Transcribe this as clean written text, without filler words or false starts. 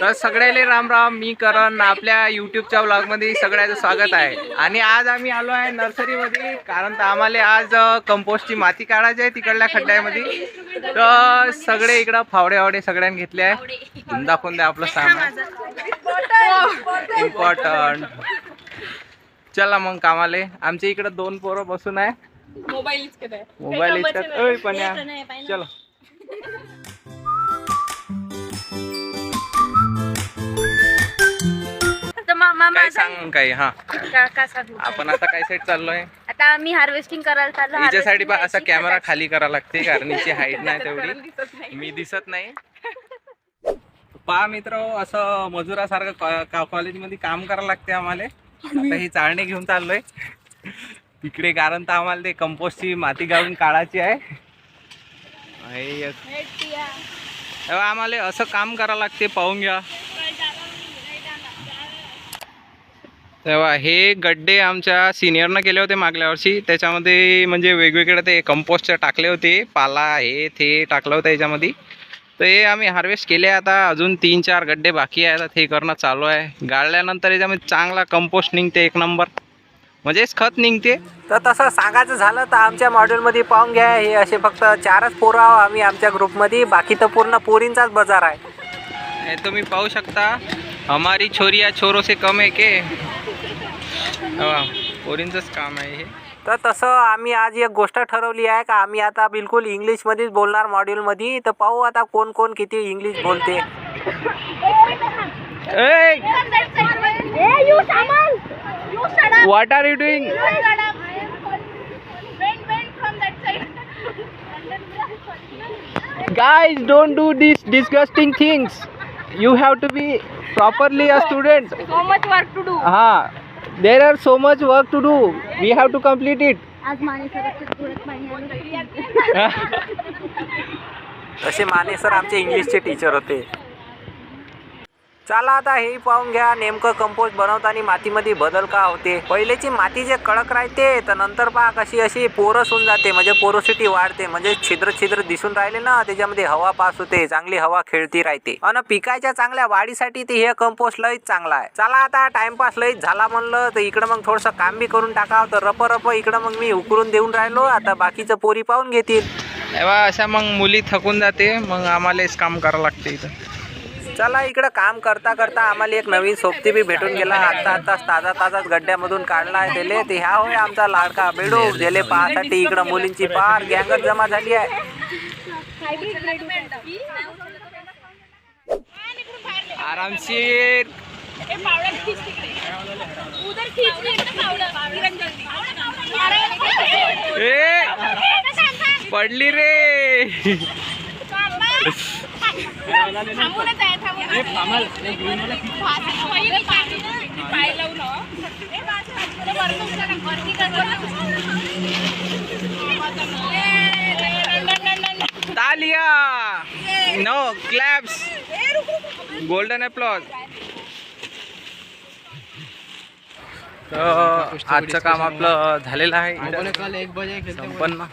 तर सगळ्याले राम राम. मी करण आपल्या यूट्यूबच्या ब्लॉगमध्ये सगळ्याचं स्वागत आहे. आणि आज आम्ही आलो आहे नर्सरीमध्ये, कारण तर आम्हाला आज कंपोस्टची माती काढायची आहे तिकडल्या खड्ड्यामध्ये. तर सगळे इकडं फावडे वावडे सगळ्यांनी घेतले आहे. दाखवून द्या आपलं सामान इम्पॉर्टंट. चला मग कामाले. आमच्या इकडं 2 पोरं बसून आहे, मोबाईल इचकत. पण या चलो. काय सांग काही. हा आपण आता काय साईड चाललोय. आता आम्ही हार्वेस्टिंग करायला चाललो. हिच्यासाठी पण असा कॅमेरा खाली करा लागते, कारण हिची हाईट नाही तेवढी, मी दिसत नाही. पहा मित्र, असं मजुरासारखं कॉलेजमध्ये काम करायला लागते आम्हाला. आता ही चाळणी घेऊन चाललोय तिकडे, कारण तर आम्हाला ते कंपोस्टची माती गाळून काढायची आहे. आम्हाला असं काम करावं लागते, पाहून घ्या. तेव्हा हे गड्डे आमच्या सिनियरनं केले होते मागल्या वर्षी. त्याच्यामध्ये म्हणजे वेगवेगळे ते कंपोस्ट टाकले होते, पाला हे ते टाकलं होतं याच्यामध्ये. तर हे आम्ही हार्वेस्ट केले. आता अजून 3-4 गड्डे बाकी आहेत, ते करणं चालू आहे. गाळल्यानंतर याच्यामध्ये चांगला कंपोस्ट निघते, 1 नंबर म्हणजेच खत निघते. तर तसं सांगायचं झालं तर आमच्या मॉड्यूलमध्ये पाहून घ्या, हे असे फक्त 4च पोरं आहो आम्ही आमच्या ग्रुपमध्ये. बाकी तर पूर्ण पोरींचाच बाजार आहे. हे तुम्ही पाहू शकता. हमारी छोरिया छोरो से कम आहे के, पोरींचंच काम आहे हे. तर तसं आम्ही आज एक गोष्ट ठरवली आहे का आम्ही आता बिलकुल इंग्लिशमध्येच बोलणार मॉड्यूलमध्ये. तर पाहू आता कोण कोण किती इंग्लिश बोलते. What are you doing? Guys, don't do these disgusting things. You have to be properly a student. So much work to do. There are so much work to do. We have to complete it. आज Mane sir थोडं पाणी आलं. तसे Mane sir आमचे इंग्लिशचे teacher होते. चला आता हे पाहून घ्या, नेमकं कंपोस्ट बनवताना मातीमध्ये बदल का होते. पहिलेची माती जे कडक राहते, तर नंतर पहा कशी अशी पोरस होऊन जाते, म्हणजे पोरोसिटी वाढते, म्हणजे छिद्र दिसून राहिले ना, त्याच्यामध्ये हवा पास होते, चांगली हवा खेळती राहते. आणि पिकाच्या चांगल्या वाढीसाठी ते हे कंपोस्ट लईच चांगला आहे. चला आता टाइमपास लईच झाला म्हणलं, तर इकडं मग थोडंसं काम बी करून टाकावं. तर रप इकडं मग मी उकरून देऊन राहिलो. आता बाकीचं पोरी पाहून घेतील. तेव्हा अशा मग मुली थकून जाते, मग आम्हालाच काम करावं लागते इथं. चला इकडं काम करता करता आम्हाला एक नवीन सोबती बी भेटून गेला. आत्ताच ताजाच गड्ड्यामधून काढला आहे त्याले. ते ह्या होय आमचा लाडका बेडू. ज्याले पाहसाठी इकडं मुलींची पार गँगच जमा झाली आहे. आरामशीर पडली रे. तालिया, नो क्लॅप्स, गोल्डन अप्लॉज. तर आजचं काम आपलं झालेलं आहे, संपन्न.